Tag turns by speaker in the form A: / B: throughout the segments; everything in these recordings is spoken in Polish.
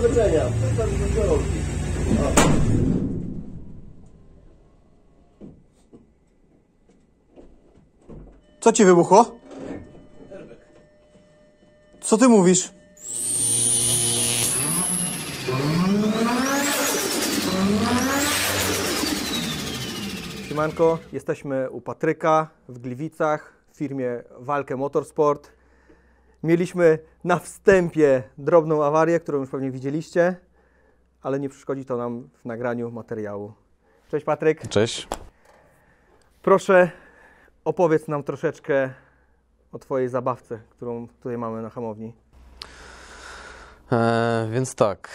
A: powodzenia.
B: Co ci wybuchło? Co ty mówisz? Siemanko, jesteśmy u Patryka w Gliwicach w firmie Walkę Motorsport. Mieliśmy na wstępie drobną awarię, którą już pewnie widzieliście, ale nie przeszkodzi to nam w nagraniu materiału. Cześć Patryk.
C: Cześć.
B: Proszę, opowiedz nam troszeczkę o twojej zabawce, którą tutaj mamy na hamowni.
C: Więc tak,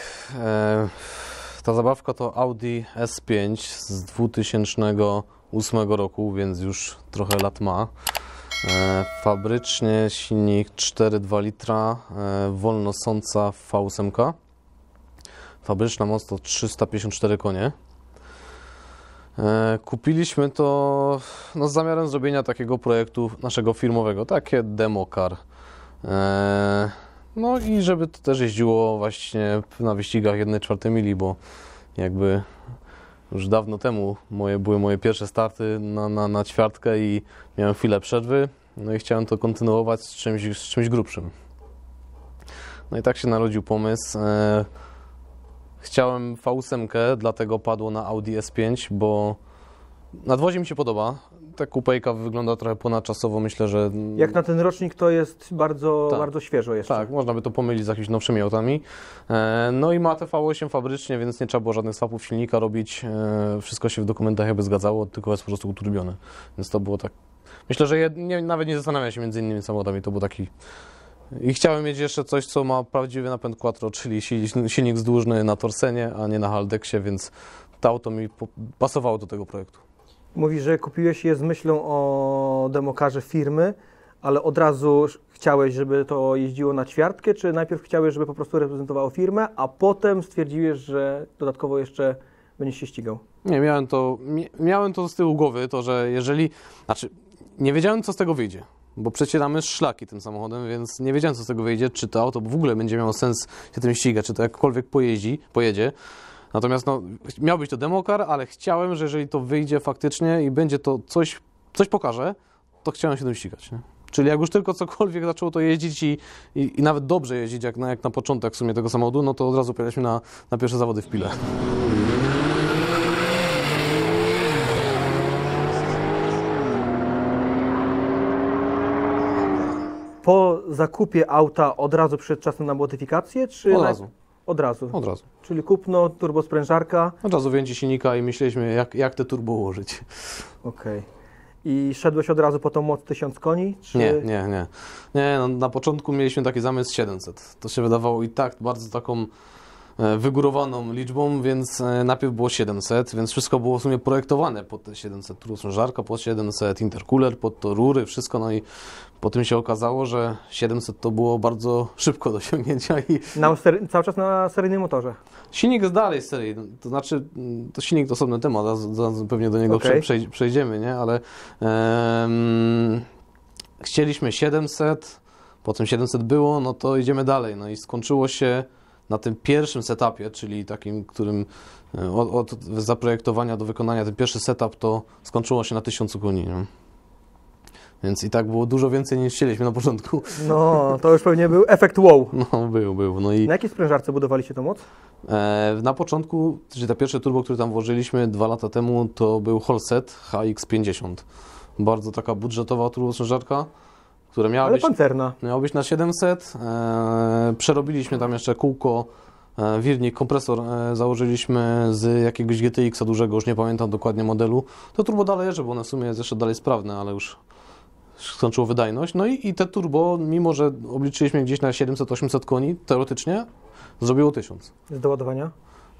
C: ta zabawka to Audi S5 z 2008 roku, więc już trochę lat ma. Fabrycznie silnik 4,2 litra, wolnosąca V8. Fabryczna moc to 354 konie. Kupiliśmy to z zamiarem zrobienia takiego projektu naszego firmowego, takie demo car. No i żeby to też jeździło właśnie na wyścigach 1/4 mili, bo jakby już dawno temu były moje pierwsze starty na ćwiartkę i miałem chwilę przerwy, no i chciałem to kontynuować z czymś grubszym. No i tak się narodził pomysł. Chciałem V8, dlatego padło na Audi S5, bo nadwozie mi się podoba. Ta kupejka wygląda trochę ponadczasowo, myślę, że...
B: Jak na ten rocznik to jest bardzo świeżo jeszcze.
C: Tak, można by to pomylić z jakimiś nowszymi autami. No i ma te V8 fabrycznie, więc nie trzeba było żadnych swapów silnika robić. Wszystko się w dokumentach jakby zgadzało, tylko jest po prostu uturbione. Więc to było tak... Myślę, że nawet nie zastanawiam się między innymi samochodami, to był taki... I chciałem mieć jeszcze coś, co ma prawdziwy napęd quattro, czyli silnik wzdłużny na torsenie, a nie na haldeksie, więc to auto mi pasowało do tego projektu.
B: Mówisz, że kupiłeś je z myślą o demokarze firmy, ale od razu chciałeś, żeby to jeździło na ćwiartkę, czy najpierw chciałeś, żeby po prostu reprezentowało firmę, a potem stwierdziłeś, że dodatkowo jeszcze będziesz się ścigał?
C: Nie, miałem to z tyłu głowy, to że jeżeli... Znaczy, nie wiedziałem, co z tego wyjdzie, bo przecieramy szlaki tym samochodem, więc nie wiedziałem, co z tego wyjdzie, czy to auto w ogóle będzie miało sens się tym ścigać, czy to jakkolwiek pojedzie. Natomiast miał być to democar, ale chciałem, że jeżeli to wyjdzie faktycznie i będzie to coś pokaże, to chciałem się tym ścigać. Nie? Czyli jak już tylko cokolwiek zaczęło to jeździć i nawet dobrze jeździć, jak na początek w sumie tego samochodu, no to od razu pojechaliśmy na pierwsze zawody w Pile.
B: Po zakupie auta od razu przyszedł czas na modyfikację, czy...
C: Od razu.
B: Od razu?
C: Od razu.
B: Czyli kupno, turbosprężarka.
C: Od razu wyjęcie silnika i myśleliśmy, jak te turbo ułożyć.
B: Okej. I szedłeś od razu po tą moc 1000 koni? Czy...
C: Nie. No, na początku mieliśmy taki zamysł 700. To się wydawało i tak bardzo taką wygórowaną liczbą, więc najpierw było 700, więc wszystko było w sumie projektowane pod te 700. Turbosprężarka pod 700, intercooler pod to, rury, wszystko. No i po tym się okazało, że 700 to było bardzo szybko do osiągnięcia. I
B: cały czas na seryjnym motorze?
C: Silnik jest dalej seryjny, to znaczy to silnik to osobny temat, zaraz pewnie do niego przejdziemy, nie? Ale chcieliśmy 700, potem 700 było, no to idziemy dalej. No i skończyło się na tym pierwszym setupie, czyli takim, którym od zaprojektowania do wykonania ten pierwszy setup, to skończyło się na 1000 koni. Nie? Więc i tak było dużo więcej niż chcieliśmy na początku.
B: No, to już pewnie był efekt wow.
C: No, był. No i
B: na jakiej sprężarce budowaliście tą moc?
C: Na początku, czyli ta pierwsze turbo, które tam włożyliśmy 2 lata temu, to był Holset HX50. Bardzo taka budżetowa turbosprężarka, która miała
B: pancerna.
C: Miała być na 700. Przerobiliśmy tam jeszcze kółko, wirnik, kompresor założyliśmy z jakiegoś GTX-a dużego, już nie pamiętam dokładnie modelu. To turbo dalej jeżdżę, bo one w sumie jest jeszcze dalej sprawne, ale już skończyło wydajność. No i te turbo, mimo że obliczyliśmy gdzieś na 700-800 koni, teoretycznie zrobiło 1000.
B: Z doładowania?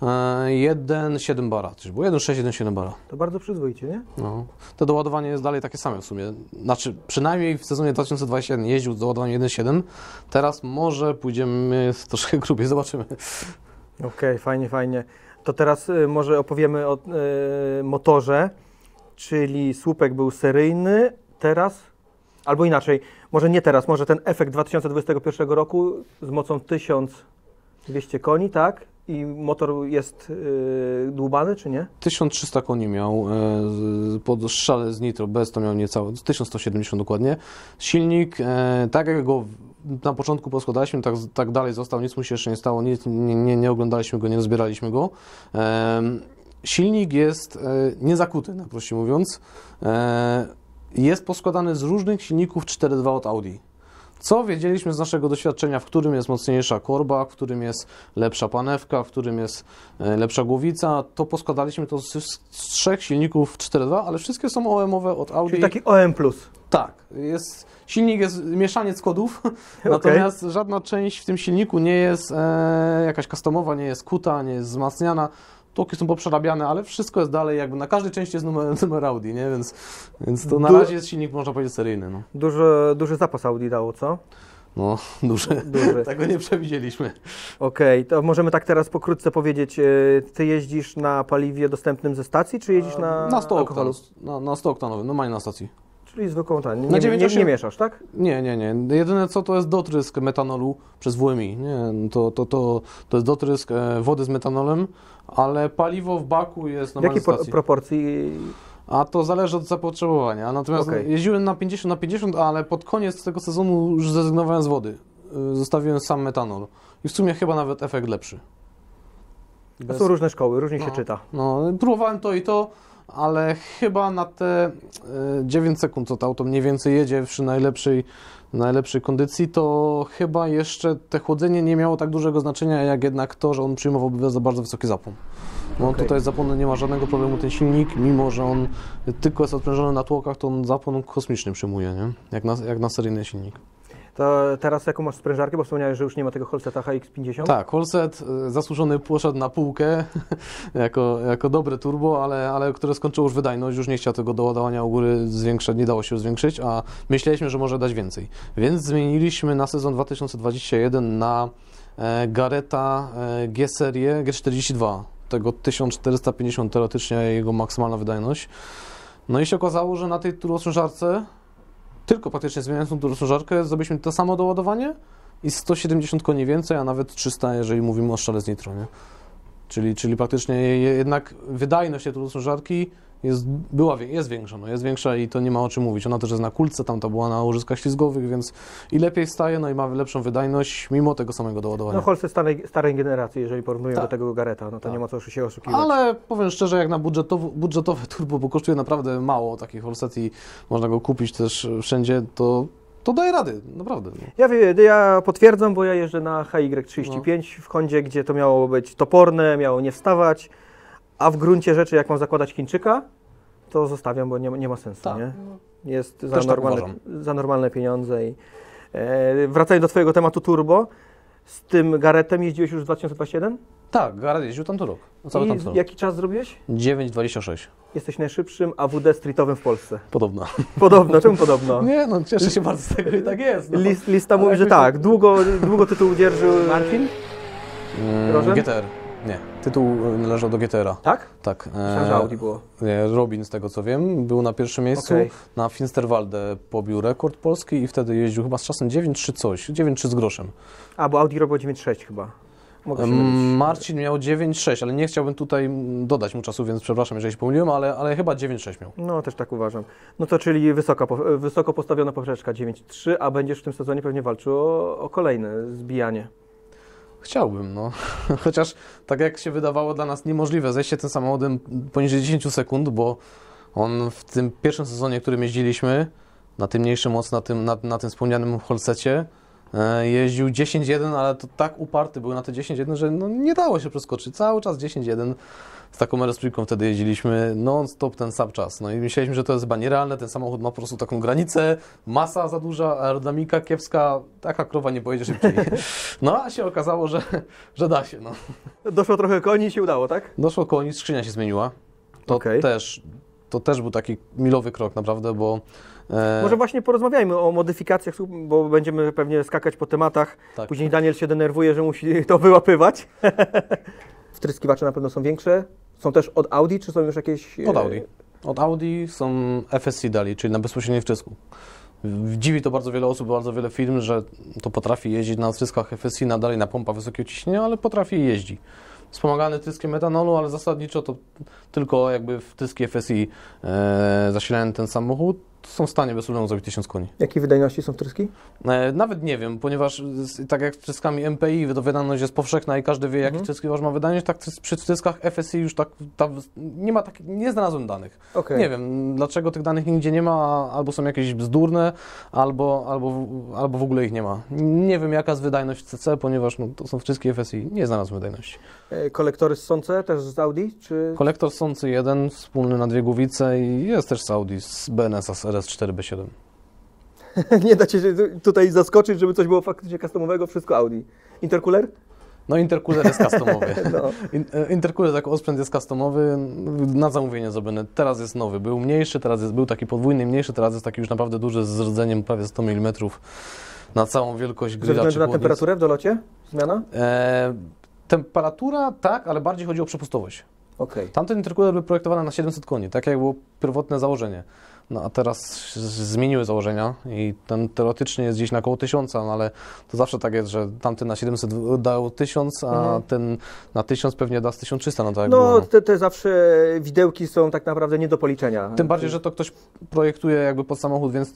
C: 1,7 bara, czyli było 1,6, 1,7 bara.
B: To bardzo przyzwoicie, nie?
C: No. To doładowanie jest dalej takie same w sumie. Znaczy, przynajmniej w sezonie 2021 jeździł z doładowaniem 1,7. Teraz może pójdziemy troszkę grubiej, zobaczymy.
B: Okej, fajnie. To teraz może opowiemy o motorze, czyli słupek był seryjny, teraz, albo inaczej, może nie teraz, może ten efekt 2021 roku z mocą 1000 200 koni, tak? I motor jest dłubany, czy nie?
C: 1300 koni miał, pod szale z nitro, bez to miał niecałe, 1170 dokładnie. Silnik, tak jak go na początku poskładaliśmy, tak dalej został, nic mu się jeszcze nie stało, nie oglądaliśmy go, nie rozbieraliśmy go. Silnik jest niezakuty, najprościej mówiąc. Jest poskładany z różnych silników 4.2 od Audi. Co wiedzieliśmy z naszego doświadczenia, w którym jest mocniejsza korba, w którym jest lepsza panewka, w którym jest lepsza głowica, to poskładaliśmy to z 3 silników 4.2, ale wszystkie są OM-owe od Audi.
B: Czyli taki OM+.
C: Tak, silnik jest mieszaniec kodów, natomiast żadna część w tym silniku nie jest jakaś customowa, nie jest kuta, nie jest wzmacniana. Tłoki są poprzerabiane, ale wszystko jest dalej, jakby na każdej części jest numer Audi, nie? Więc to na razie jest silnik, można powiedzieć, seryjny. No.
B: Duży zapas Audi dało, co?
C: No, duży. Tego nie przewidzieliśmy.
B: Okej, to możemy tak teraz pokrótce powiedzieć, ty jeździsz na paliwie dostępnym ze stacji, czy jeździsz na
C: 100
B: alkoholu?
C: na 100 oktanowym, normalnie na stacji.
B: Czyli zwykłą ten,
C: Na
B: nie mieszasz, tak?
C: Nie. Jedyne co to jest dotrysk metanolu przez WMI. Nie, to jest dotrysk wody z metanolem, ale paliwo w baku jest
B: W
C: normalnie
B: jakiej
C: stacji.
B: proporcji?
C: A to zależy od zapotrzebowania. Natomiast jeździłem na 50, ale pod koniec tego sezonu już zrezygnowałem z wody. Zostawiłem sam metanol. I w sumie chyba nawet efekt lepszy.
B: Są różne szkoły, różnie się czyta.
C: No, próbowałem to i to, ale chyba na te 9 sekund, co to auto mniej więcej jedzie przy najlepszej kondycji, to chyba jeszcze te chłodzenie nie miało tak dużego znaczenia, jak jednak to, że on przyjmował za bardzo wysoki zapłon. Bo tutaj zapłonu nie ma żadnego problemu ten silnik, mimo że on tylko jest odprężony na tłokach, to on zapłon kosmiczny przyjmuje, nie? Jak na seryjny silnik.
B: To teraz jaką masz sprężarkę, bo wspomniałeś, że już nie ma tego Holseta HX50?
C: Tak, Holset zasłużony poszedł na półkę jako dobre turbo, ale które skończyło już wydajność, już nie chciał tego doładowania u góry zwiększać, nie dało się zwiększyć, a myśleliśmy, że może dać więcej. Więc zmieniliśmy na sezon 2021 na Garretta G-serię G42, tego 1450 teoretycznie jego maksymalna wydajność. No i się okazało, że na tej turbosprężarce tylko praktycznie zmieniając tą turbosprężarkę zrobiliśmy to samo doładowanie i 170 koni więcej, a nawet 300, jeżeli mówimy o strzale z nitro, nie? Czyli praktycznie jednak wydajność tej turbosprężarki jest większa, jest większa i to nie ma o czym mówić. Ona też jest na kulce, tamta była na łożyskach ślizgowych, więc i lepiej staje, no i ma lepszą wydajność, mimo tego samego doładowania.
B: No Holset starej generacji, jeżeli porównujemy do tego Garretta, no to nie ma co się oszukiwać.
C: Ale powiem szczerze, jak na budżetowe turbo, bo kosztuje naprawdę mało takich Holset i można go kupić też wszędzie, to daje rady, naprawdę.
B: Ja potwierdzam, bo ja jeżdżę na HY35 w Hondzie, gdzie to miało być toporne, miało nie wstawać, a w gruncie rzeczy, jak mam zakładać Chińczyka, to zostawiam, bo nie ma sensu,
C: tak.
B: nie? Jest za normalne pieniądze. I, wracając do twojego tematu turbo, z tym Garrettem jeździłeś już w 2021?
C: Tak, Garrett jeździł tamten rok.
B: I jaki czas zrobiłeś?
C: 9,26.
B: Jesteś najszybszym AWD streetowym w Polsce.
C: Podobno.
B: Podobno, czemu podobno?
C: Nie, no cieszę się bardzo z tego i tak jest. No.
B: Lista mówi, że tak, długo tytuł dzierżył Marcin?
C: GTR. Nie, tytuł należał do GTR-a.
B: Tak?
C: Tak.
B: Myślałem, że Audi było.
C: Nie, Robin, z tego co wiem, był na pierwszym miejscu. Na Finsterwalde pobił rekord polski i wtedy jeździł chyba z czasem 9,3 coś, 9,3 z groszem.
B: A, bo Audi robiło 9,6 chyba.
C: Marcin miał 9,6, ale nie chciałbym tutaj dodać mu czasu, więc przepraszam, jeżeli się pomyliłem, ale chyba 9,6 miał.
B: No, też tak uważam. No to czyli wysoko postawiona poprzeczka 9,3, a będziesz w tym sezonie pewnie walczył o kolejne zbijanie.
C: Chciałbym, no. Chociaż tak jak się wydawało dla nas niemożliwe zejście tym samochodem poniżej 10 sekund, bo on w tym pierwszym sezonie, którym jeździliśmy, na tym mniejszym moc, na tym wspomnianym Holsecie, jeździł 10.1, ale to tak uparty był na te 10.1, że no nie dało się przeskoczyć. Cały czas 10.1. Z taką Aerospritką wtedy jeździliśmy non-stop ten sam czas. No i myśleliśmy, że to jest chyba nierealne. Ten samochód ma po prostu taką granicę, masa za duża, aerodynamika kiepska, taka krowa nie pojedzie szybciej. No a się okazało, że da się. No.
B: Doszło trochę koni i się udało, tak?
C: Doszło koni, skrzynia się zmieniła. To też był taki milowy krok naprawdę, bo...
B: Może właśnie porozmawiajmy o modyfikacjach, bo będziemy pewnie skakać po tematach.
C: Tak.
B: Później Daniel się denerwuje, że musi to wyłapywać. Wtryskiwacze na pewno są większe. Są też od Audi, czy są już jakieś...
C: Od Audi. Od Audi są FSC dali, czyli na bezpośrednim wtrysku. Dziwi to bardzo wiele osób, bardzo wiele firm, że to potrafi jeździć na tryskach FSI, nadal na pompach wysokiego ciśnienia, ale potrafi i jeździ. Wspomagany tryskiem metanolu, ale zasadniczo to tylko jakby w tryski FSI zasilają ten samochód, są w stanie bez problemu zrobić 1000 koni.
B: Jakiej wydajności są wtryski?
C: Nawet nie wiem, ponieważ tak jak z tryskami MPI to wydajność jest powszechna i każdy wie, jaki tryskiwarz ma wydajność, tak przy tryskach FSI już nie znalazłem danych.
B: Okay.
C: Nie wiem, dlaczego tych danych nigdzie nie ma, albo są jakieś bzdurne, albo w ogóle ich nie ma. Nie wiem, jaka jest wydajność CC, ponieważ to są tryski FSI, nie znalazłem wydajności.
B: Kolektory ssące też z Audi? Czy...
C: Kolektor ssący jeden, wspólny na 2 głowice i jest też z Audi, z BNS-a, z RS4B7.
B: Nie da się tutaj zaskoczyć, żeby coś było faktycznie customowego, wszystko Audi. Intercooler?
C: No intercooler jest customowy.
B: No.
C: Intercooler jako osprzęt jest customowy, na zamówienie zrobiony. Teraz jest nowy, był mniejszy, był taki podwójny mniejszy, teraz jest taki już naprawdę duży z rdzeniem prawie 100 mm na całą wielkość grilla.
B: Ze względu na temperaturę w dolocie? Zmiana?
C: Temperatura tak, ale bardziej chodzi o przepustowość.
B: Okay.
C: Tamten intercooler był projektowany na 700 koni, tak jak było pierwotne założenie. No a teraz zmieniły założenia i ten teoretycznie jest gdzieś na około 1000, no ale to zawsze tak jest, że tamten na 700 dał 1000, a ten na 1000 pewnie da z 1300. No, tak jak było, no.
B: Te zawsze widełki są tak naprawdę nie do policzenia.
C: Tym bardziej, że to ktoś projektuje jakby pod samochód, więc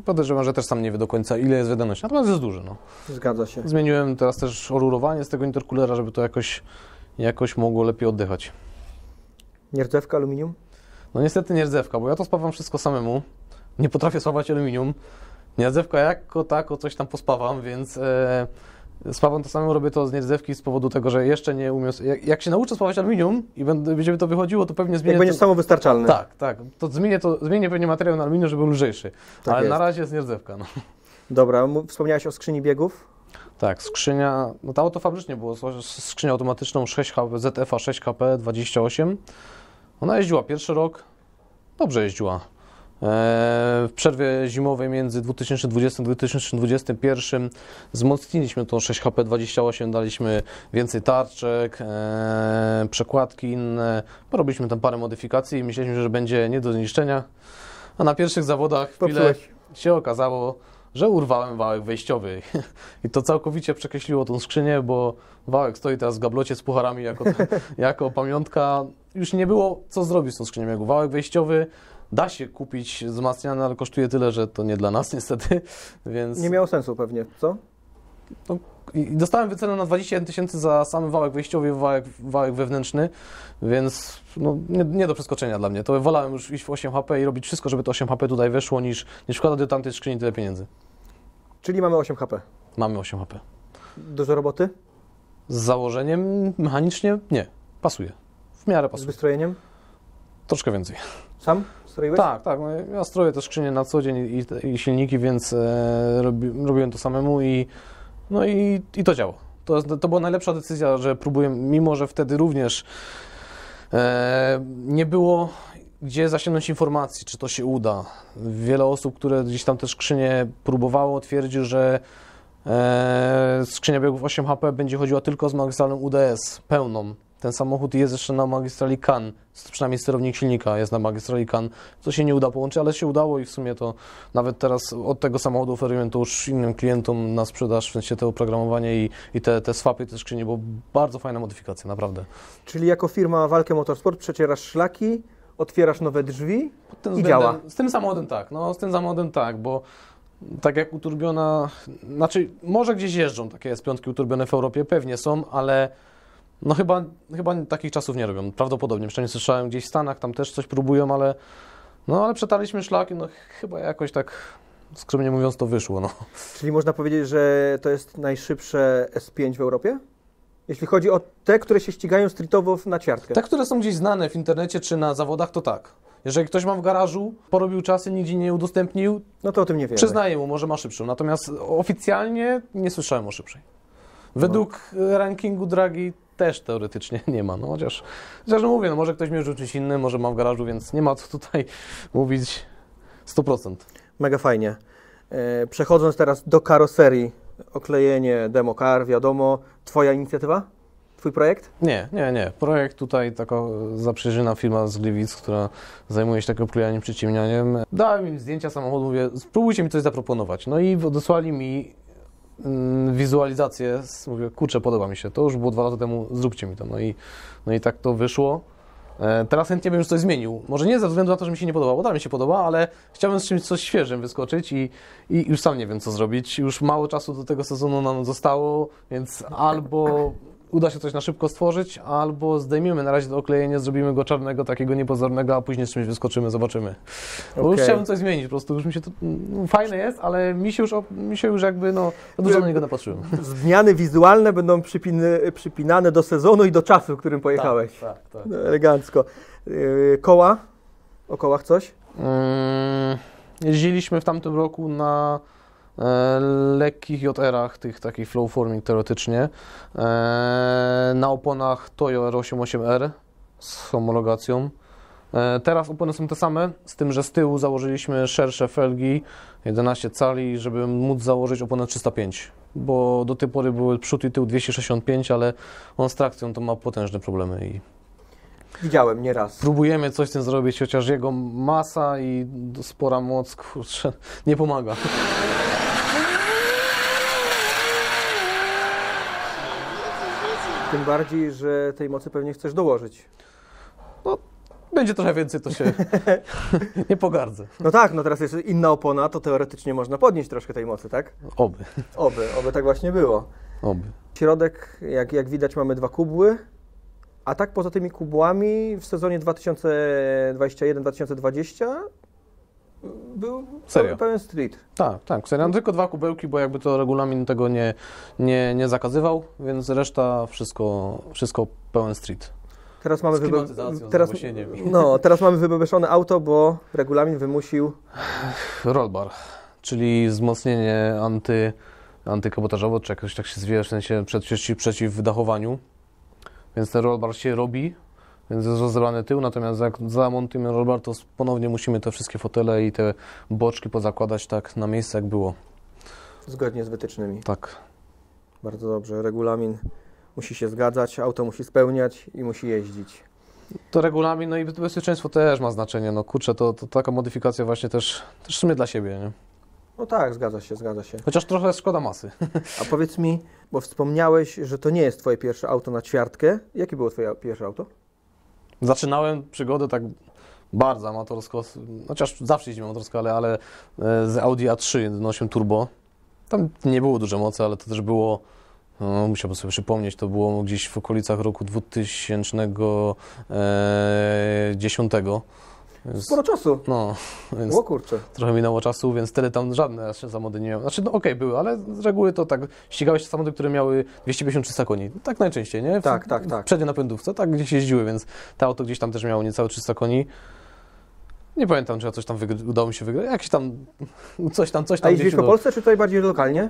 C: podejrzewam, że też sam nie wie do końca, ile jest wydajność. Natomiast jest duży. No.
B: Zgadza się.
C: Zmieniłem teraz też orurowanie z tego intercoolera, żeby to jakoś mogło lepiej oddychać.
B: Nierdzewka, aluminium?
C: No niestety nierdzewka, bo ja to spawam wszystko samemu. Nie potrafię spawać aluminium. Nierdzewka jako tako coś tam pospawam, więc spawam to samemu, robię to z nierdzewki z powodu tego, że jeszcze nie umiem... Jak się nauczę spawać aluminium i będzie mi to wychodziło, to pewnie zmienię...
B: Jak będziesz samowystarczalny.
C: Tak. To zmienię pewnie materiał na aluminium, żeby był lżejszy. Tak ale jest. Na razie jest nierdzewka. No.
B: Dobra, wspomniałeś o skrzyni biegów.
C: Tak, skrzynia, no to auto fabrycznie było, skrzynią automatyczną 6HP, ZF-a 6HP 28. Ona jeździła pierwszy rok, dobrze jeździła. W przerwie zimowej między 2020 a 2021 wzmocniliśmy tą 6HP 28, daliśmy więcej tarczek, przekładki inne, robiliśmy tam parę modyfikacji i myśleliśmy, że będzie nie do zniszczenia, a na pierwszych zawodach chwilę się okazało, że urwałem wałek wejściowy i to całkowicie przekreśliło tą skrzynię, bo wałek stoi teraz w gablocie z pucharami jako pamiątka. Już nie było co zrobić z tą skrzynią biegów. Wałek wejściowy da się kupić wzmacniany, ale kosztuje tyle, że to nie dla nas niestety, więc... Nie
B: miało sensu pewnie, co?
C: No, i dostałem wycenę na 21 000 za sam wałek wejściowy i wałek wewnętrzny, więc no, nie do przeskoczenia dla mnie. To wolałem już iść w 8 HP i robić wszystko, żeby to 8 HP tutaj weszło, niż wkładać do tamtej skrzyni tyle pieniędzy.
B: Czyli mamy 8 HP?
C: Mamy 8 HP.
B: Dużo roboty?
C: Z założeniem mechanicznie nie. Pasuje. W miarę pasuje.
B: Z wystrojeniem?
C: Troszkę więcej.
B: Sam stroiłeś?
C: Tak. No, ja stroję te skrzynie na co dzień i silniki, więc robiłem to samemu i to działa. To była najlepsza decyzja, że próbuję, mimo że wtedy również nie było gdzie zasięgnąć informacji, czy to się uda. Wiele osób, które gdzieś tam te skrzynie próbowało, twierdzi, że skrzynia biegów 8 HP będzie chodziła tylko z magistralą UDS pełną. Ten samochód jest jeszcze na magistrali CAN, przynajmniej sterownik silnika jest na magistrali CAN, co się nie uda połączyć, ale się udało i w sumie to nawet teraz od tego samochodu oferuję to już innym klientom na sprzedaż, w sensie to oprogramowanie i te swapy, te skrzynie, bo bardzo fajna modyfikacja, naprawdę.
B: Czyli jako firma Walkę Motorsport przecierasz szlaki, otwierasz nowe drzwi i działa.
C: Z tym samochodem tak, bo tak jak uturbiona, znaczy może gdzieś jeżdżą takie S5 uturbione w Europie, pewnie są, ale no chyba takich czasów nie robią, prawdopodobnie. Przynajmniej słyszałem gdzieś w Stanach, tam też coś próbują, ale przetarliśmy szlaki, no chyba jakoś tak, skromnie mówiąc, to wyszło. No.
B: Czyli można powiedzieć, że to jest najszybsze S5 w Europie? Jeśli chodzi o te, które się ścigają streetowo na ćwiartkę.
C: Te, które są gdzieś znane w internecie czy na zawodach, to tak. Jeżeli ktoś ma w garażu, porobił czasy, nigdzie nie udostępnił,
B: no to o tym nie wiemy.
C: Przyznaję mu, może ma szybszą. Natomiast oficjalnie nie słyszałem o szybszej. Według rankingu dragi też teoretycznie nie ma. No chociaż mówię, no może ktoś mierzył czymś innym, może ma w garażu, więc nie ma co tutaj mówić 100%.
B: Mega fajnie. Przechodząc teraz do karoserii, oklejenie, demo car, wiadomo. Twoja inicjatywa? Twój projekt?
C: Nie. Projekt tutaj, taka zaprzyjaźniona firma z Gliwic, która zajmuje się takim oklejaniem, przyciemnianiem. Dałem im zdjęcia samochodu, mówię, spróbujcie mi coś zaproponować. No i odesłali mi wizualizację, mówię, kurczę, podoba mi się, to już było 2 lata temu, zróbcie mi to. No i tak to wyszło. Teraz chętnie bym już coś zmienił. Może nie ze względu na to, że mi się nie podobało, bo dalej mi się podoba, ale chciałbym z czymś coś świeżym wyskoczyć i już sam nie wiem, co zrobić. Już mało czasu do tego sezonu nam zostało, więc albo uda się coś na szybko stworzyć, albo zdejmiemy na razie to oklejenie, zrobimy go czarnego, takiego niepozornego, a później z czymś wyskoczymy, zobaczymy. Bo już chciałbym coś zmienić, po prostu już mi się to fajne jest, ale mi się już jakby, dużo na niego napatrzyłem.
B: Zmiany wizualne będą przypinane do sezonu i do czasu, w którym pojechałeś.
C: Tak.
B: No, elegancko. Koła? O kołach coś?
C: Jeździliśmy w tamtym roku na lekkich JR-ach, tych takich flow forming teoretycznie, na oponach Toyo R88R z homologacją. Teraz opony są te same, z tym, że z tyłu założyliśmy szersze felgi 11 cali, żeby móc założyć oponę 305, bo do tej pory były przód i tył 265, ale on z trakcją to ma potężne problemy i
B: widziałem nieraz.
C: próbujemy coś z tym zrobić, chociaż jego masa i spora moc, kurczę, nie pomaga.
B: Tym bardziej, że tej mocy pewnie chcesz dołożyć.
C: Będzie trochę więcej, to się nie pogardzę.
B: No tak, teraz jest inna opona, to teoretycznie można podnieść troszkę tej mocy, tak?
C: Oby.
B: Oby tak właśnie było.
C: Oby.
B: Środek, jak widać, mamy 2 kubły, a tak poza tymi kubłami w sezonie 2021-2020 był
C: Serio?
B: pełen street.
C: Tak, serio. No, tylko 2 kubełki, bo jakby to regulamin tego nie zakazywał, więc reszta wszystko pełen street.
B: Teraz mamy
C: Z klimatyzacją,
B: teraz mamy wybebeszone auto, bo regulamin wymusił
C: roll bar, czyli wzmocnienie antykabotażowe, czy jakoś tak się zwie, w sensie przeciw wydachowaniu. Więc ten roll bar się robi, więc jest rozebrany tył, natomiast jak zamontujemy roll bar, to ponownie musimy te wszystkie fotele i te boczki pozakładać tak na miejsce, jak było.
B: Zgodnie z wytycznymi.
C: Tak.
B: Bardzo dobrze. Regulamin musi się zgadzać, auto musi spełniać i musi jeździć.
C: To regulamin, no i bezpieczeństwo też ma znaczenie. No kurczę, to taka modyfikacja właśnie też w sumie dla siebie, nie?
B: No tak, zgadza się.
C: Chociaż trochę szkoda masy.
B: A powiedz mi, bo wspomniałeś, że to nie jest Twoje pierwsze auto na ćwiartkę. Jakie było Twoje pierwsze auto?
C: Zaczynałem przygodę tak bardzo amatorsko, chociaż zawsze jeździłem amatorsko, ale z Audi A3 1.8 Turbo. Tam nie było duże mocy, ale to też było, musiałbym sobie przypomnieć, to było gdzieś w okolicach roku 2010. Więc,
B: Sporo czasu.
C: no, więc
B: O kurczę.
C: trochę minęło czasu, więc wtedy tam żadne samochody nie miałem. Znaczy, okej, były, ale z reguły to tak, ścigały się samochody, które miały 250-300 koni. Tak najczęściej, nie?
B: Tak.
C: Przednie napędówce, tak gdzieś jeździły, więc to auto gdzieś tam też miało niecałe 300 koni. Nie pamiętam, czy ja coś tam udało mi się wygrać. Jakiś tam, coś tam.
B: A jeździłeś po Polsce, czy tutaj bardziej lokalnie?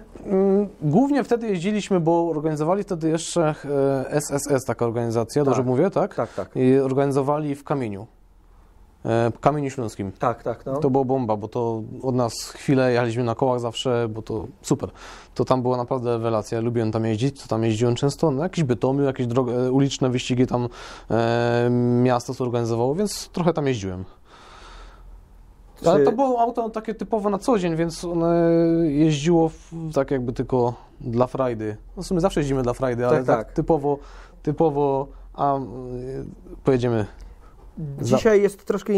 C: Głównie wtedy jeździliśmy, bo organizowali wtedy jeszcze SSS, taka organizacja, dobrze mówię, tak?
B: Tak.
C: I organizowali w Kamieniu. Kamieniu Śląskim.
B: Tak. No.
C: To było bomba, bo to od nas chwilę jechaliśmy na kołach zawsze, bo to super. To tam była naprawdę rewelacja. Lubiłem tam jeździć, to tam jeździłem często. No, jakieś Bytomiu, jakieś uliczne wyścigi tam miasto zorganizowało, więc trochę tam jeździłem. Ale to było auto takie typowo na co dzień, więc one jeździło tak jakby tylko dla frajdy. No w sumie zawsze jeździmy dla frajdy, ale tak typowo pojedziemy.
B: Dzisiaj jest troszkę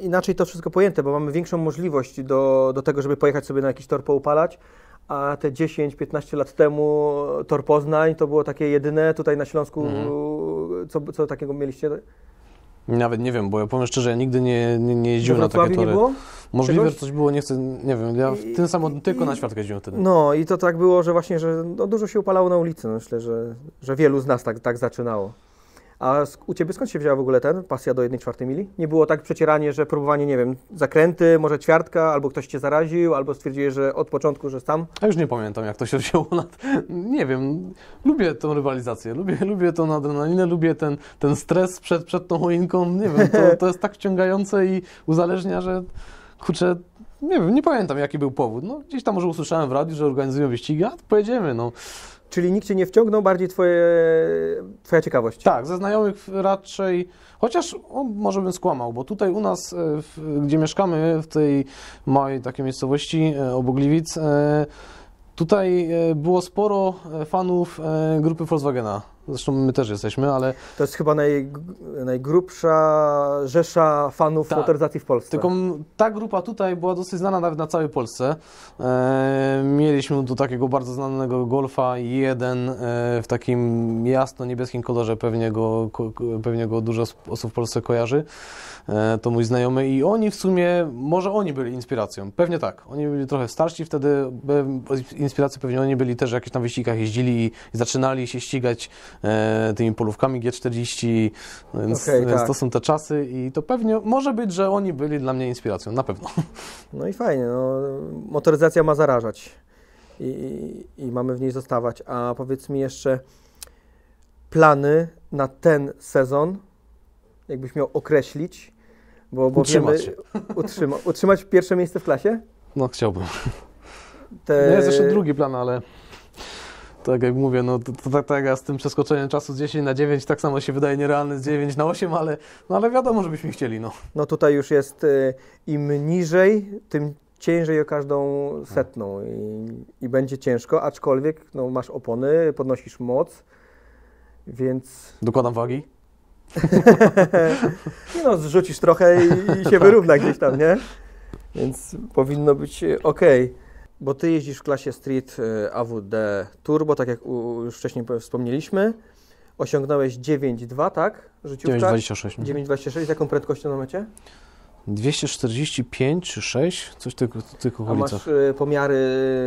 B: inaczej to wszystko pojęte, bo mamy większą możliwość do tego, żeby pojechać sobie na jakiś tor poupalać, a te 10-15 lat temu tor Poznań to było takie jedyne tutaj na Śląsku. Co takiego mieliście?
C: Nawet nie wiem, bo ja powiem szczerze, ja nigdy nie jeździłem na takie tory.
B: Nie było?
C: Możliwe, że coś było, nie chcę, nie wiem, ja w tym samym tylko na ćwiartkę jeździłem wtedy.
B: No i to tak było, że właśnie, że dużo się upalało na ulicy. No, myślę, że wielu z nas tak zaczynało. A u Ciebie skąd się wzięła w ogóle pasja do 1/4 mili? Nie było tak przecieranie, że próbowanie, nie wiem, zakręty, może ćwiartka, albo ktoś Cię zaraził, albo stwierdziłeś, że od początku, że sam?
C: A już nie pamiętam, jak to się wzięło. Nie wiem, lubię tą rywalizację, lubię tą adrenalinę, lubię ten stres przed tą choinką, nie wiem, to jest tak wciągające i uzależnia, że kurczę, nie wiem, nie pamiętam jaki był powód. No, gdzieś tam może usłyszałem w radiu, że organizują wyścigi, a pojedziemy, no.
B: Czyli nikt Cię nie wciągnął, bardziej Twoja ciekawość?
C: Tak, ze znajomych raczej, chociaż może bym skłamał, bo tutaj u nas, gdzie mieszkamy, w tej małej takiej miejscowości obok Gliwic, tutaj było sporo fanów grupy Volkswagena. Zresztą my też jesteśmy, ale...
B: To jest chyba najgrubsza rzesza fanów
C: Tak.
B: motoryzacji w Polsce.
C: Tylko ta grupa tutaj była dosyć znana nawet na całej Polsce. Mieliśmy tu takiego bardzo znanego Golfa 1 w takim jasno-niebieskim kolorze, pewnie go dużo osób w Polsce kojarzy. To mój znajomy i oni w sumie, może oni byli inspiracją, pewnie tak. Oni byli trochę starsi wtedy, inspiracją pewnie oni byli też w jakichś tam wyścigach jeździli i zaczynali się ścigać tymi polówkami G40, więc
B: tak.
C: to są te czasy i to pewnie może być, że oni byli dla mnie inspiracją, na pewno.
B: No i fajnie, no, motoryzacja ma zarażać i mamy w niej zostawać. A powiedz mi jeszcze plany na ten sezon, jakbyś miał określić, bo
C: Utrzymać się.
B: Utrzymać pierwsze miejsce w klasie?
C: No chciałbym. Jest jeszcze drugi plan, ale tak jak mówię, no to tak jak z tym przeskoczeniem czasu z 10 na 9, tak samo się wydaje nierealne z 9 na 8, ale wiadomo, żebyśmy chcieli, no.
B: No tutaj już jest im niżej, tym ciężej o każdą setną i będzie ciężko, aczkolwiek no, masz opony, podnosisz moc, więc...
C: Dokładam wagi.
B: No, zrzucisz trochę i się wyrówna gdzieś tam, nie? Więc powinno być ok. Bo Ty jeździsz w klasie Street AWD Turbo, tak jak już wcześniej wspomnieliśmy. Osiągnąłeś 9,2, tak? Życiówka?
C: 9,26.
B: 9,26. Z jaką prędkością na mecie?
C: 245 czy 6? Coś w tych
B: A
C: okolicach.
B: masz pomiary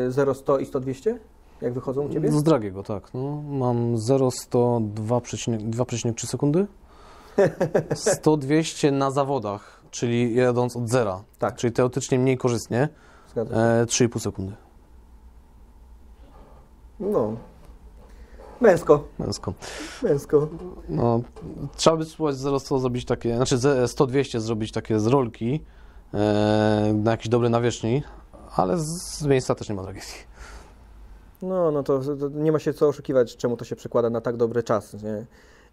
B: 0, 100 i 100, 200? Jak wychodzą u Ciebie?
C: Z Dragiego, tak. No, mam 0, 100, 2,3 sekundy. 100, 200 na zawodach, czyli jadąc od zera.
B: Tak.
C: Czyli teoretycznie mniej korzystnie.
B: Zgadza się.
C: 3,5 sekundy.
B: No. Męsko.
C: Męsko. No, trzeba by spróbować 0-100 zrobić takie, znaczy 100-200 zrobić takie z rolki na jakiejś dobrej nawierzchni, ale z miejsca też nie ma tragedii.
B: No to nie ma się co oszukiwać, czemu to się przekłada na tak dobry czas, nie?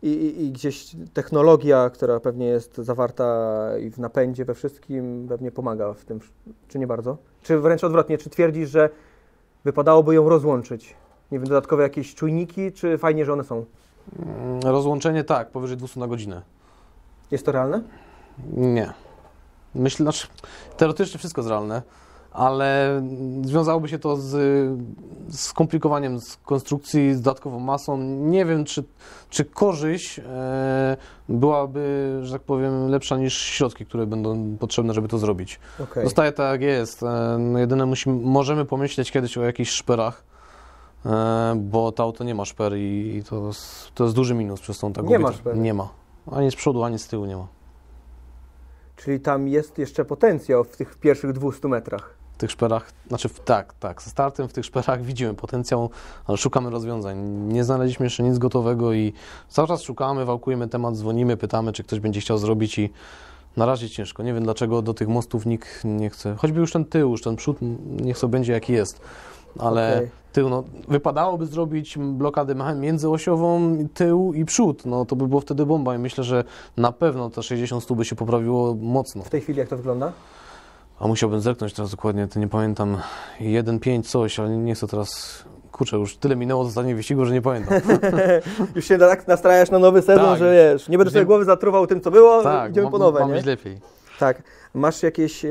B: I gdzieś technologia, która pewnie jest zawarta i w napędzie, we wszystkim, pewnie pomaga w tym, czy nie bardzo? Czy wręcz odwrotnie, czy twierdzisz, że wypadałoby ją rozłączyć? Nie wiem, dodatkowe jakieś czujniki, czy fajnie, że one są?
C: Rozłączenie tak, powyżej 200 na godzinę.
B: Jest to realne?
C: Nie. Myślę, znaczy teoretycznie wszystko jest realne, ale wiązałoby się to z skomplikowaniem z konstrukcji, z dodatkową masą. Nie wiem, czy korzyść byłaby, że tak powiem, lepsza niż środki, które będą potrzebne, żeby to zrobić.
B: Okay.
C: Zostaje tak, jak jest. No jedyne możemy pomyśleć kiedyś o jakichś szperach, bo to auto nie ma szper i to jest duży minus przez tą taką.
B: Nie ma szper.
C: Nie ma. Ani z przodu, ani z tyłu nie ma.
B: Czyli tam jest jeszcze potencjał w tych pierwszych 200 metrach.
C: W tych szperach, znaczy tak, ze startem w tych szperach widzimy potencjał, ale szukamy rozwiązań. Nie znaleźliśmy jeszcze nic gotowego i cały czas szukamy, wałkujemy temat, dzwonimy, pytamy, czy ktoś będzie chciał zrobić i na razie ciężko. Nie wiem, dlaczego do tych mostów nikt nie chce. Choćby już ten tył, już ten przód, niech to będzie jaki jest. Ale tył, no, wypadałoby zrobić blokadę międzyosiową, tył i przód. No, to by było wtedy bomba i myślę, że na pewno te 60 stóp by się poprawiło mocno.
B: W tej chwili jak to wygląda?
C: A musiałbym zerknąć teraz dokładnie, to nie pamiętam. 1,5 coś, ale nie chcę teraz... Kurczę, już tyle minęło z ostatnich wyścigów, że nie pamiętam.
B: Już się tak nastrajasz na nowy sezon,
C: tak,
B: że wiesz, nie będę sobie głowy zatruwał tym, co było,
C: tak,
B: idziemy po nowe,
C: mam
B: nie?
C: być lepiej.
B: Tak. Masz jakieś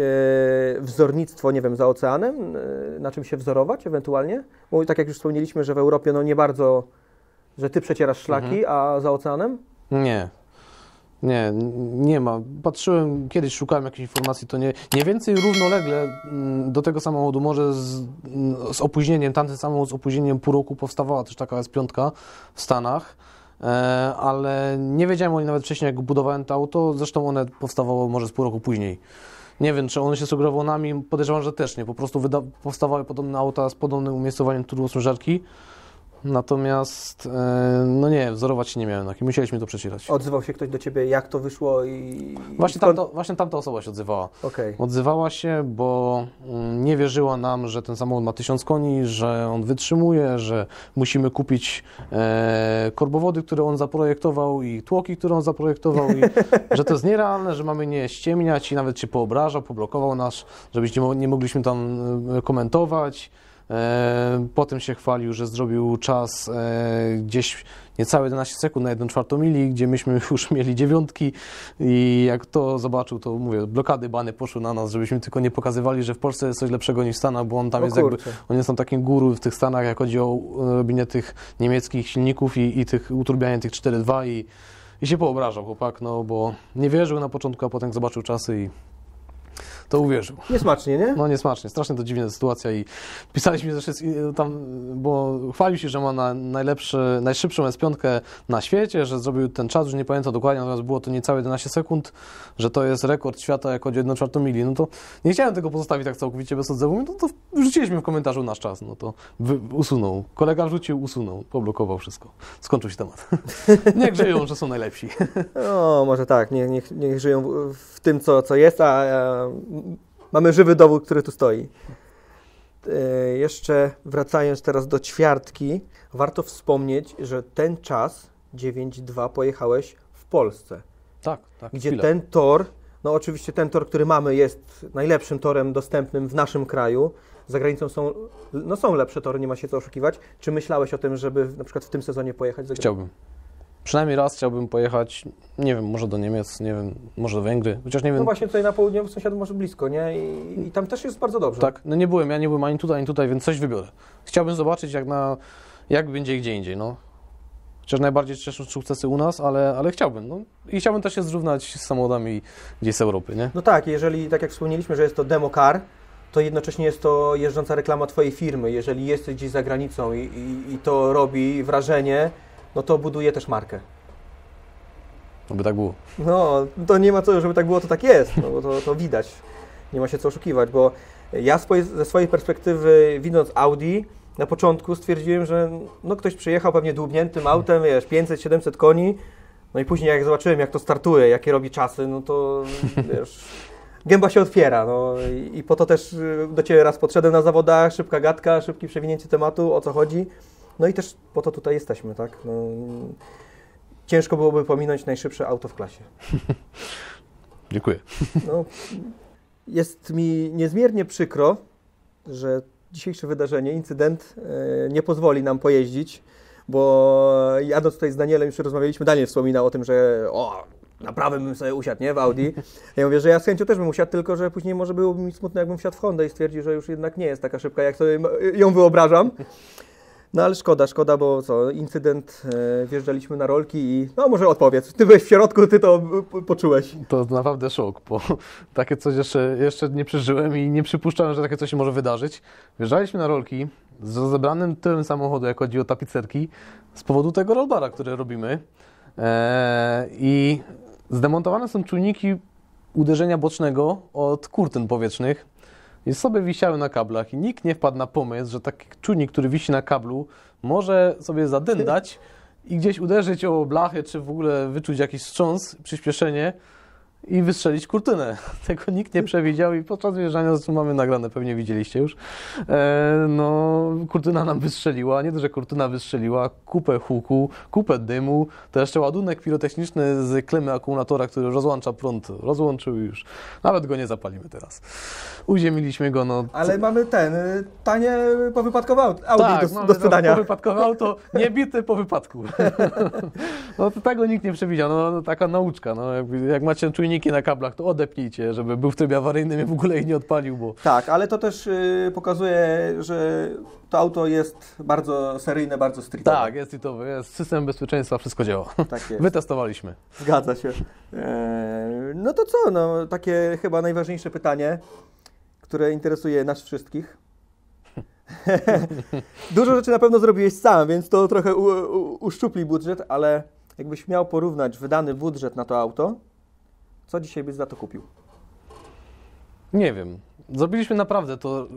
B: wzornictwo, nie wiem, za oceanem, na czym się wzorować ewentualnie? Bo tak jak już wspomnieliśmy, że w Europie no nie bardzo, że Ty przecierasz szlaki, a za oceanem?
C: Nie ma. Patrzyłem, kiedyś szukałem jakiejś informacji, to nie więcej równolegle do tego samochodu, może z opóźnieniem, tamten samochód z opóźnieniem pół roku powstawała też taka S5 w Stanach, ale nie wiedziałem o niej nawet wcześniej, jak budowałem to auto, zresztą one powstawało może z pół roku później. Nie wiem, czy one się sugerowało nami, podejrzewam, że też nie, po prostu powstawały podobne auta z podobnym umiejscowaniem turbosprężarki. Natomiast, no nie, wzorować się nie miałem i musieliśmy to przecierać.
B: Odzywał się ktoś do ciebie, jak to wyszło i...
C: Właśnie tamta osoba się odzywała.
B: Okej.
C: Odzywała się, bo nie wierzyła nam, że ten samochód ma 1000 koni, że on wytrzymuje, że musimy kupić korbowody, które on zaprojektował i tłoki, które on zaprojektował i że to jest nierealne, że mamy nie ściemniać i nawet się poobrażał, poblokował nas, żebyśmy nie mogliśmy tam komentować. Potem się chwalił, że zrobił czas gdzieś niecałe 11 sekund na 1/4 mili, gdzie myśmy już mieli 9 i jak to zobaczył, to mówię, blokady bany poszły na nas, żebyśmy tylko nie pokazywali, że w Polsce jest coś lepszego niż w Stanach, bo on tam jest jakby, on jest tam takim guru w tych Stanach, jak chodzi o robienie tych niemieckich silników i tych uturbianie tych 4.2 i się poobrażał chłopak, no bo nie wierzył na początku, a potem zobaczył czasy i to uwierzył.
B: Niesmacznie, nie?
C: No niesmacznie, strasznie to dziwna sytuacja i pisaliśmy ze tam, bo chwalił się, że ma najszybszą S5 na świecie, że zrobił ten czas, już nie pamiętam dokładnie, natomiast było to niecałe 11 sekund, że to jest rekord świata, jak chodzi o 1/4 mili. No to nie chciałem tego pozostawić tak całkowicie bez odzewu, no to wrzuciliśmy w komentarzu nasz czas, no to usunął. Kolega wrzucił, usunął, poblokował wszystko. Skończył się temat. Niech żyją, że są najlepsi.
B: No, może tak, niech żyją w tym, co jest, a mamy żywy dowód, który tu stoi. Jeszcze wracając teraz do ćwiartki, warto wspomnieć, że ten czas 9.2 pojechałeś w Polsce.
C: Tak,
B: Gdzie
C: chwilę.
B: ten tor, no oczywiście ten tor, który mamy, jest najlepszym torem dostępnym w naszym kraju. Za granicą są lepsze tory, nie ma się co oszukiwać. Czy myślałeś o tym, żeby na przykład w tym sezonie pojechać za granicę?
C: Chciałbym. Przynajmniej raz chciałbym pojechać, nie wiem, może do Niemiec, nie wiem, może do Węgry, chociaż nie wiem.
B: No właśnie tutaj na południu sąsiadów może blisko, nie? I tam też jest bardzo dobrze.
C: Tak, no ja nie byłem ani tutaj, więc coś wybiorę. Chciałbym zobaczyć, jak będzie gdzie indziej, no. Chociaż najbardziej cieszą sukcesy u nas, ale chciałbym, no. I chciałbym też się zrównać z samochodami gdzieś z Europy, nie?
B: No tak, jeżeli, tak jak wspomnieliśmy, że jest to demo car, to jednocześnie jest to jeżdżąca reklama Twojej firmy. Jeżeli jesteś gdzieś za granicą i to robi wrażenie, no to buduje też markę.
C: By tak było.
B: No, to nie ma co, żeby tak było, to tak jest, no bo to widać. Nie ma się co oszukiwać, bo ja ze swojej perspektywy, widząc Audi, na początku stwierdziłem, że no ktoś przyjechał pewnie dłubniętym autem, wiesz, 500-700 koni, no i później jak zobaczyłem, jak to startuje, jakie robi czasy, no to wiesz, gęba się otwiera, no i po to też do Ciebie raz podszedłem na zawodach, szybka gadka, szybkie przewinięcie tematu, o co chodzi, no i też po to tutaj jesteśmy, tak? No, ciężko byłoby pominąć najszybsze auto w klasie.
C: Dziękuję.
B: No, jest mi niezmiernie przykro, że dzisiejsze wydarzenie, incydent nie pozwoli nam pojeździć, bo jadąc tutaj z Danielem już rozmawialiśmy, Daniel wspominał o tym, że naprawdę bym sobie usiadł, nie, w Audi. Ja mówię, że ja z chęcią też bym usiadł, tylko że później może byłoby mi smutno, jakbym wsiadł w Hondę i stwierdził, że już jednak nie jest taka szybka, jak sobie ją wyobrażam. No ale szkoda, bo incydent, wjeżdżaliśmy na rolki i no może odpowiedz, ty byłeś w środku, ty to poczułeś.
C: To naprawdę szok, bo takie coś jeszcze nie przeżyłem i nie przypuszczałem, że takie coś się może wydarzyć. Wjeżdżaliśmy na rolki z rozebranym tyłem samochodu, jak chodzi o tapicerki, z powodu tego rollbara, który robimy. I zdemontowane są czujniki uderzenia bocznego od kurtyn powietrznych. I sobie wisiały na kablach i nikt nie wpadł na pomysł, że taki czujnik, który wisi na kablu, może sobie zadyndać i gdzieś uderzyć o blachę, czy w ogóle wyczuć jakiś wstrząs, przyspieszenie i wystrzelić kurtynę. Tego nikt nie przewidział i podczas wjeżdżania, zresztą mamy nagrane, pewnie widzieliście już, no kurtyna nam wystrzeliła, nie to, że kurtyna wystrzeliła, kupę huku, kupę dymu, to jeszcze ładunek pirotechniczny z klemy akumulatora, który rozłącza prąd, rozłączył już. Nawet go nie zapalimy teraz. Uziemiliśmy go, no.
B: Ale mamy tanie powypadkowe Audi
C: tak,
B: do sprzedania.
C: Powypadkowe auto, nie bite po wypadku. No to tego nikt nie przewidział, no taka nauczka, no jak macie czujniki na kablach, to odepnijcie, żeby był w trybie awaryjnym i w ogóle ich nie odpalił, bo...
B: Tak, ale to też pokazuje, że to auto jest bardzo seryjne, bardzo streetowe.
C: Tak, jest streetowe, jest system bezpieczeństwa, wszystko działa.
B: Tak jest.
C: Wytestowaliśmy.
B: Zgadza się. No to co, no takie chyba najważniejsze pytanie, które interesuje nas wszystkich. Dużo rzeczy na pewno zrobiłeś sam, więc to trochę uszczupli budżet, ale jakbyś miał porównać wydany budżet na to auto, co dzisiaj byś za to kupił?
C: Nie wiem. Zrobiliśmy naprawdę to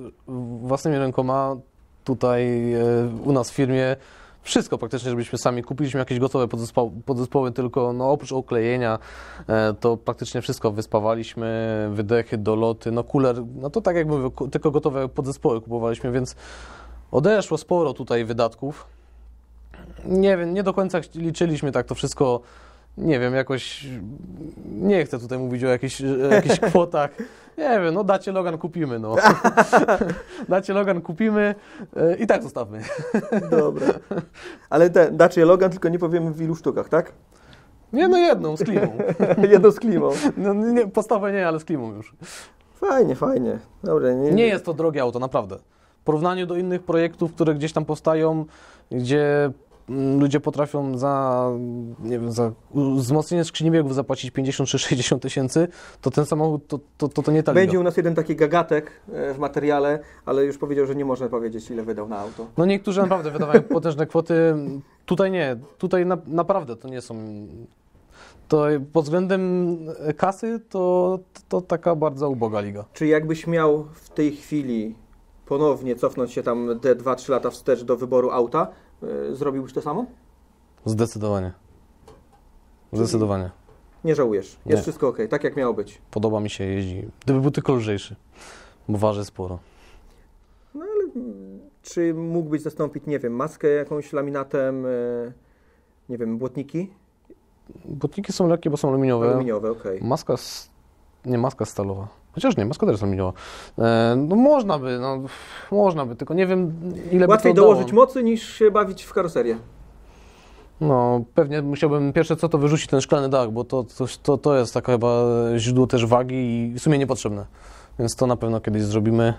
C: własnymi rękoma tutaj u nas w firmie. wszystko praktycznie, żebyśmy sami kupiliśmy jakieś gotowe podzespoły, tylko no oprócz oklejenia to praktycznie wszystko wyspawaliśmy, wydechy, doloty, no kuler, no to tak jak mówię, tylko gotowe podzespoły kupowaliśmy, więc odeszło sporo tutaj wydatków. Nie wiem, nie do końca liczyliśmy tak to wszystko, nie wiem, jakoś, nie chcę tutaj mówić o jakichś kwotach. Nie wiem, no dacie Logan, kupimy, no. Dacie Logan, kupimy i tak zostawmy.
B: Dobra. Ale Dacia Logan, tylko nie powiemy w ilu sztukach, tak?
C: Nie, no jedną, z klimą.
B: Jedną z klimą.
C: No, nie, podstawę nie, ale z klimą już.
B: Fajnie, fajnie. Dobra,
C: Nie jest to drogie auto, naprawdę. W porównaniu do innych projektów, które gdzieś tam powstają, gdzie ludzie potrafią nie wiem, za wzmocnienie skrzyni biegów zapłacić 50 czy 60 tysięcy, to ten samochód to nie ta liga.
B: Będzie u nas jeden taki gagatek w materiale, ale już powiedział, że nie można powiedzieć, ile wydał na auto.
C: No niektórzy naprawdę wydawają potężne kwoty. Tutaj nie. Tutaj naprawdę to nie są... To pod względem kasy to taka bardzo uboga liga.
B: Czy jakbyś miał w tej chwili ponownie cofnąć się tam te 2-3 lata wstecz do wyboru auta, zrobiłbyś to samo?
C: Zdecydowanie. Zdecydowanie.
B: Nie żałujesz. Jest
C: Nie.
B: wszystko ok, tak jak miało być.
C: Podoba mi się jeździ. Gdyby był tylko lżejszy, bo waży sporo.
B: No ale czy mógłbyś zastąpić, nie wiem, maskę jakąś laminatem, nie wiem, błotniki?
C: Błotniki są lekkie, bo są aluminiowe.
B: Aluminiowe, okej.
C: Maska stalowa. Chociaż nie, maska też jest aluminiowa. No można by, tylko nie wiem ile
B: Łatwiej
C: by to dało.
B: dołożyć mocy niż się bawić w karoserię.
C: No, pewnie musiałbym pierwsze co to wyrzucić ten szklany dach, bo to jest taka chyba źródło też wagi i w sumie niepotrzebne. Więc to na pewno kiedyś zrobimy.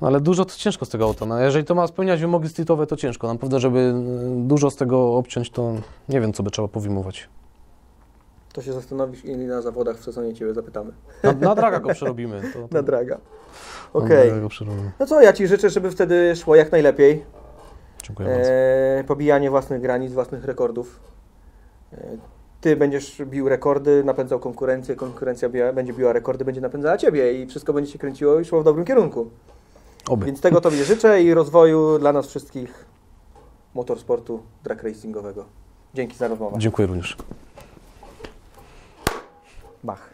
C: Ale dużo to ciężko z tego auta. No, jeżeli to ma spełniać wymogi streetowe, to ciężko. Naprawdę, żeby dużo z tego obciąć, to nie wiem, co by trzeba powyjmować.
B: To się zastanowisz, ile na zawodach w sezonie Ciebie zapytamy.
C: Na draga go przerobimy.
B: Na draga.
C: Na
B: Okej.
C: draga go przerobimy.
B: No co, ja Ci życzę, żeby wtedy szło jak najlepiej.
C: Dziękuję bardzo.
B: Pobijanie własnych granic, własnych rekordów. Ty będziesz bił rekordy, napędzał konkurencję, konkurencja będzie biła rekordy, będzie napędzała Ciebie i wszystko będzie się kręciło i szło w dobrym kierunku.
C: Oby.
B: Więc tego Tobie życzę i rozwoju dla nas wszystkich motorsportu drag racingowego. Dzięki za rozmowę.
C: Dziękuję również.
B: Bach.